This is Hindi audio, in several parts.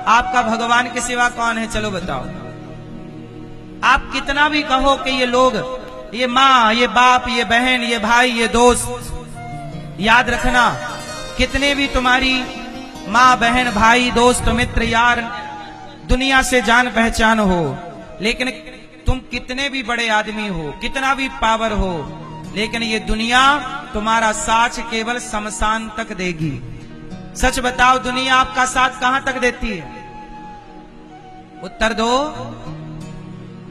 आपका भगवान के सिवा कौन है? चलो बताओ। आप कितना भी कहो कि ये लोग, ये माँ, ये बाप, ये बहन, ये भाई, ये दोस्त, याद रखना कितने भी तुम्हारी माँ, बहन, भाई, दोस्त, मित्र, यार दुनिया से जान पहचान हो, लेकिन तुम कितने भी बड़े आदमी हो, कितना भी पावर हो, लेकिन ये दुनिया तुम्हारा साथ केवल शमशान तक देगी। सच बताओ, दुनिया आपका साथ कहां तक देती है? उत्तर दो।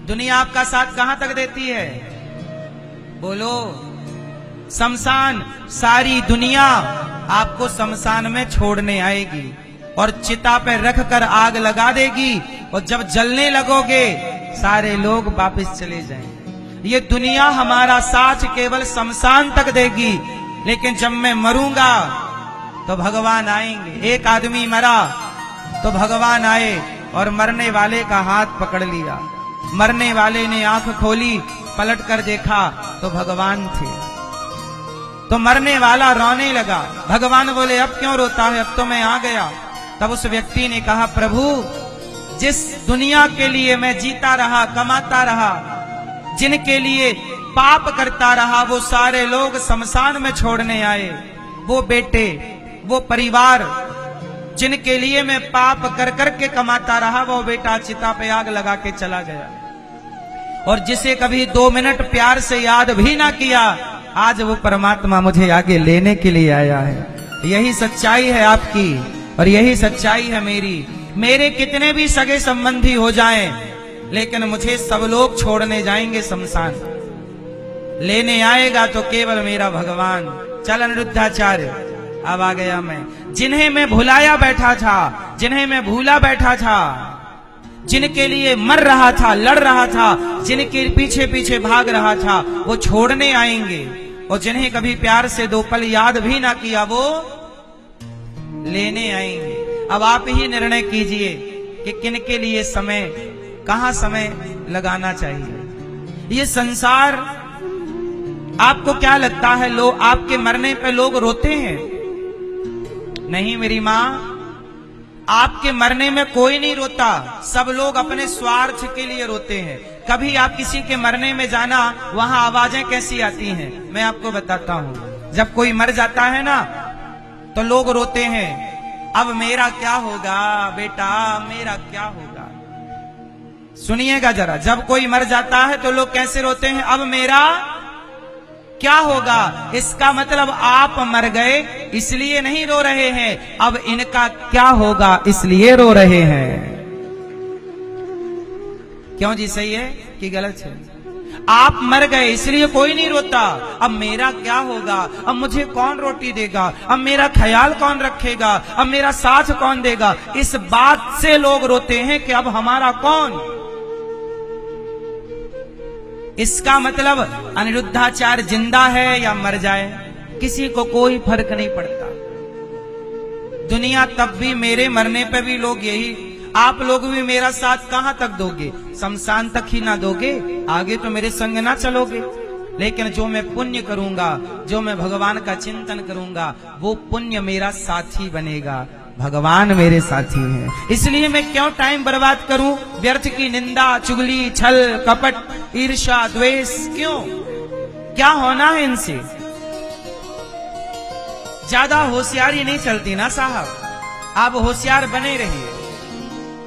दुनिया आपका साथ कहां तक देती है? बोलो। शमशान। सारी दुनिया आपको शमशान में छोड़ने आएगी और चिता पे रख कर आग लगा देगी, और जब जलने लगोगे सारे लोग वापस चले जाएंगे। ये दुनिया हमारा साथ केवल शमशान तक देगी, लेकिन जब मैं मरूंगा तो भगवान आएंगे। एक आदमी मरा तो भगवान आए और मरने वाले का हाथ पकड़ लिया। मरने वाले ने आंख खोली, पलट कर देखा तो भगवान थे। तो मरने वाला रोने लगा। भगवान बोले, अब क्यों रोता है? अब तो मैं आ गया। तब उस व्यक्ति ने कहा, प्रभु, जिस दुनिया के लिए मैं जीता रहा, कमाता रहा, जिनके लिए पाप करता रहा, वो सारे लोग शमशान में छोड़ने आए। वो बेटे, वो परिवार जिनके लिए मैं पाप कर करके कमाता रहा, वो बेटा चिता पे आग लगा के चला गया। और जिसे कभी 2 मिनट प्यार से याद भी ना किया, आज वो परमात्मा मुझे आगे लेने के लिए आया है। यही सच्चाई है आपकी और यही सच्चाई है मेरी। मेरे कितने भी सगे संबंधी हो जाएं, लेकिन मुझे सब लोग छोड़ने जाएंगे शमशान। लेने आएगा तो केवल मेरा भगवान। चल अनिरुद्धाचार्य, अब आ गया मैं। जिन्हें मैं भुलाया बैठा था, जिन्हें मैं भूला बैठा था, जिनके लिए मर रहा था, लड़ रहा था, जिनके पीछे पीछे भाग रहा था, वो छोड़ने आएंगे। और जिन्हें कभी प्यार से 2 पल याद भी ना किया, वो लेने आएंगे। अब आप ही निर्णय कीजिए कि किन के लिए समय, कहां समय लगाना चाहिए। ये संसार, आपको क्या लगता है लोग आपके मरने पे लोग रोते हैं? नहीं मेरी मां, आपके मरने में कोई नहीं रोता। सब लोग अपने स्वार्थ के लिए रोते हैं। कभी आप किसी के मरने में जाना, वहां आवाजें कैसी आती हैं, मैं आपको बताता हूं। जब कोई मर जाता है ना, तो लोग रोते हैं, अब मेरा क्या होगा बेटा, मेरा क्या होगा। सुनिएगा जरा, जब कोई मर जाता है तो लोग कैसे रोते हैं? अब मेरा क्या होगा। इसका मतलब आप मर गए इसलिए नहीं रो रहे हैं, अब इनका क्या होगा इसलिए रो रहे हैं। क्यों जी, सही है कि गलत है? आप मर गए इसलिए कोई नहीं रोता, अब मेरा क्या होगा, अब मुझे कौन रोटी देगा, अब मेरा ख्याल कौन रखेगा, अब मेरा साथ कौन देगा। इस बात से लोग रोते हैं कि अब हमारा कौन। इसका मतलब अनिरुद्धाचार्य जिंदा है या मर जाए, किसी को कोई फर्क नहीं पड़ता। दुनिया तब भी मेरे मरने पे भी लोग यही, आप लोग भी मेरा साथ कहां तक दोगे? शमशान तक ही ना दोगे, आगे तो मेरे संग ना चलोगे। लेकिन जो मैं पुण्य करूंगा, जो मैं भगवान का चिंतन करूंगा, वो पुण्य मेरा साथी बनेगा। भगवान मेरे साथी हैं, इसलिए मैं क्यों टाइम बर्बाद करूं व्यर्थ की निंदा, चुगली, छल, कपट, ईर्ष्या, द्वेष। क्यों? क्या होना है इनसे? ज्यादा होशियारी नहीं चलती ना साहब, आप होशियार बने रहिए,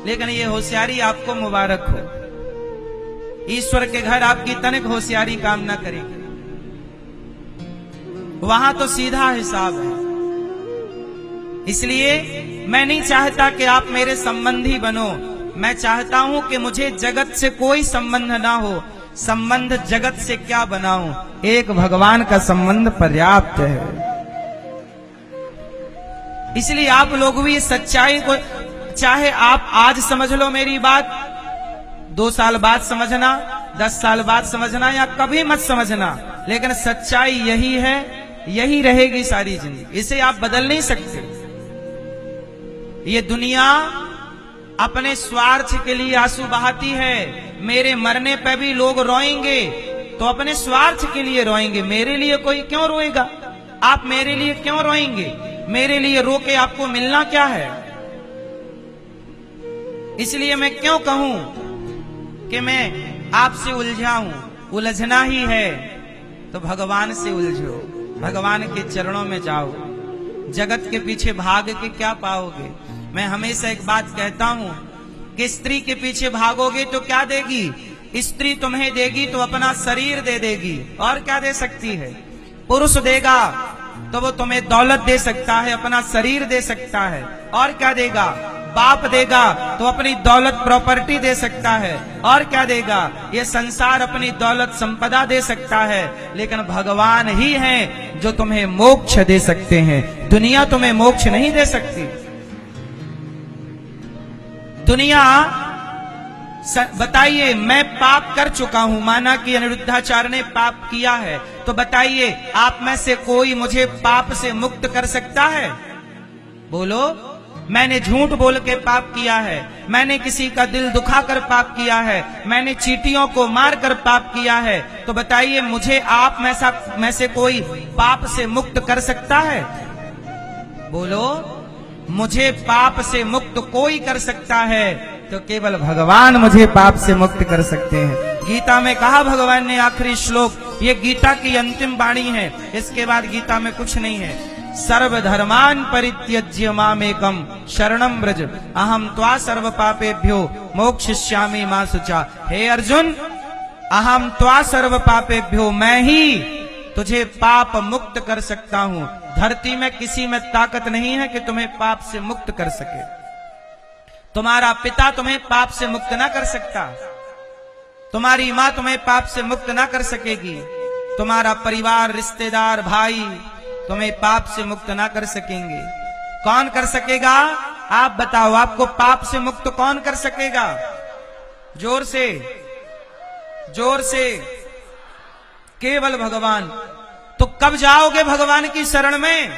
लेकिन ये होशियारी आपको मुबारक हो। ईश्वर के घर आपकी तनिक होशियारी काम ना करेगी, वहां तो सीधा हिसाब है। इसलिए मैं नहीं चाहता कि आप मेरे संबंधी बनो, मैं चाहता हूं कि मुझे जगत से कोई संबंध ना हो। संबंध जगत से क्या बनाऊं, एक भगवान का संबंध पर्याप्त है। इसलिए आप लोग भी सच्चाई को, चाहे आप आज समझ लो मेरी बात, 2 साल बाद समझना, 10 साल बाद समझना, या कभी मत समझना, लेकिन सच्चाई यही है, यही रहेगी सारी जिंदगी। इसे आप बदल नहीं सकते। ये दुनिया अपने स्वार्थ के लिए आंसू बहाती है। मेरे मरने पे भी लोग रोएंगे तो अपने स्वार्थ के लिए रोएंगे, मेरे लिए कोई क्यों रोएगा? आप मेरे लिए क्यों रोएंगे? मेरे लिए रो के आपको मिलना क्या है? इसलिए मैं क्यों कहूं कि मैं आपसे उलझा हूं? उलझना ही है तो भगवान से उलझो, भगवान के चरणों में जाओ। जगत के पीछे भाग के क्या पाओगे? मैं हमेशा एक बात कहता हूं कि स्त्री के पीछे भागोगे तो क्या देगी? स्त्री तुम्हें देगी तो अपना शरीर दे देगी, और क्या दे सकती है? पुरुष देगा तो वो तुम्हें दौलत दे सकता है, अपना शरीर दे सकता है, और क्या देगा? बाप देगा तो अपनी दौलत प्रॉपर्टी दे सकता है, और क्या देगा? ये संसार अपनी दौलत संपदा दे सकता है, लेकिन भगवान ही हैं जो तुम्हें मोक्ष दे सकते हैं। दुनिया तुम्हें मोक्ष नहीं दे सकती। दुनिया बताइए, मैं पाप कर चुका हूं, माना कि अनिरुद्धाचार्य ने पाप किया है, तो बताइए आप में से कोई मुझे पाप से मुक्त कर सकता है? बोलो। मैंने झूठ बोल के पाप किया है, मैंने किसी का दिल दुखाकर पाप किया है, मैंने चींटियों को मारकर पाप किया है, तो बताइए मुझे आप में से कोई पाप से मुक्त कर सकता है? बोलो। मुझे पाप से मुक्त कोई कर सकता है तो केवल भगवान मुझे पाप से मुक्त कर सकते हैं। गीता में कहा भगवान ने, आखिरी श्लोक, ये गीता की अंतिम वाणी है, इसके बाद गीता में कुछ नहीं है। सर्वधर्मान् परित्यज्य मामेकं शरणं व्रज अहम त्वा सर्व पापेभ्यो मोक्षयिष्यामि मा शुचा। हे अर्जुन, अहम त्वा सर्व पापेभ्यो, मैं ही तुझे पाप मुक्त कर सकता हूं। धरती में किसी में ताकत नहीं है कि तुम्हें पाप से मुक्त कर सके। तुम्हारा पिता तुम्हें पाप से मुक्त ना कर सकता, तुम्हारी मां तुम्हें पाप से मुक्त ना कर सकेगी, तुम्हारा परिवार, रिश्तेदार, भाई तुम्हें पाप से मुक्त ना कर सकेंगे। कौन कर सकेगा? आप बताओ, आपको पाप से मुक्त कौन कर सकेगा? जोर से, जोर से। केवल भगवान। तो कब जाओगे भगवान की शरण में?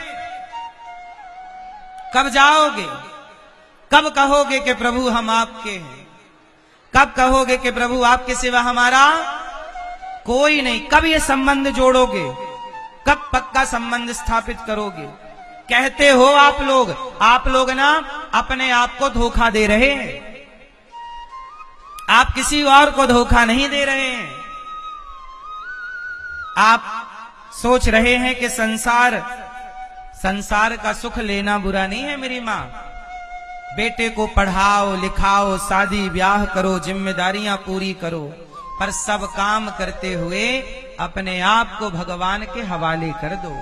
कब जाओगे? कब कहोगे कि प्रभु हम आपके हैं? कब कहोगे कि प्रभु आपके सिवा हमारा कोई नहीं? कब ये संबंध जोड़ोगे? कब पक्का संबंध स्थापित करोगे? कहते हो आप लोग ना अपने आप को धोखा दे रहे हैं, आप किसी और को धोखा नहीं दे रहे हैं। आप सोच रहे हैं कि संसार का सुख लेना बुरा नहीं है। मेरी मां, बेटे को पढ़ाओ लिखाओ, शादी ब्याह करो, जिम्मेदारियां पूरी करो, पर सब काम करते हुए अपने आप को भगवान के हवाले कर दो।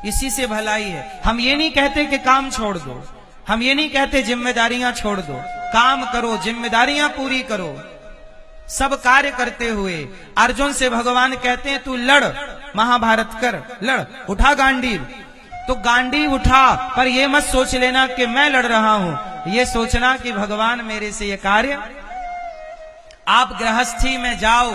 इसी से भलाई है। हम ये नहीं कहते कि काम छोड़ दो, हम ये नहीं कहते जिम्मेदारियां छोड़ दो। काम करो, जिम्मेदारियां पूरी करो, सब कार्य करते हुए। अर्जुन से भगवान कहते हैं तू लड़, महाभारत कर, लड़, उठा गांडीव। तो गांडीव उठा, पर ये मत सोच लेना कि मैं लड़ रहा हूं, ये सोचना कि भगवान मेरे से ये कार्य। आप गृहस्थी में जाओ,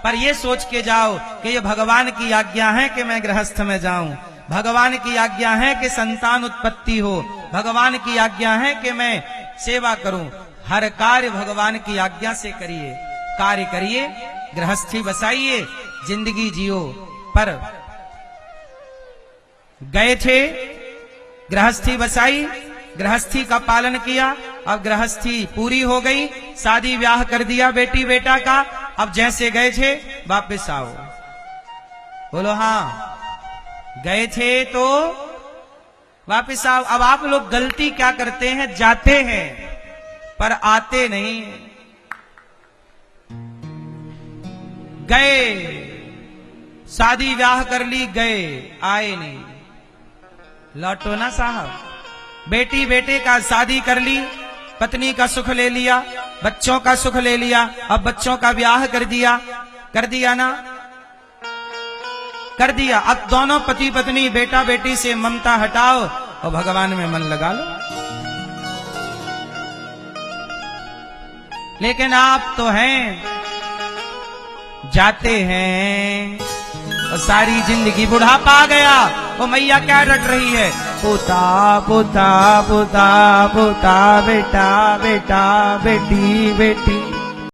पर ये सोच के जाओ कि ये भगवान की आज्ञा है कि मैं गृहस्थ में जाऊं, भगवान की आज्ञा है कि संतान उत्पत्ति हो, भगवान की आज्ञा है कि मैं सेवा करूं। हर कार्य भगवान की आज्ञा से करिए, कार्य करिए, गृहस्थी बसाइए, जिंदगी जियो। पर गए थे, गृहस्थी बसाई, गृहस्थी का पालन किया, अब गृहस्थी पूरी हो गई, शादी ब्याह कर दिया बेटी बेटा का, अब जैसे गए थे वापस आओ। बोलो हाँ, गए थे तो वापस आओ। अब आप लोग गलती क्या करते हैं? जाते हैं पर आते नहीं। गए, शादी ब्याह कर ली, गए, आए नहीं। लौटो ना साहब। बेटी बेटे का शादी कर ली, पत्नी का सुख ले लिया, बच्चों का सुख ले लिया, अब बच्चों का ब्याह कर दिया ना, कर दिया। अब दोनों पति पत्नी, बेटा बेटी से ममता हटाओ और भगवान में मन लगा लो। लेकिन आप तो हैं, जाते हैं और सारी जिंदगी बुढ़ापा आ गया। वो मैया क्या रट रही है? पोता पोता पोता पोता, बेटा बेटा, बेटी बेटी।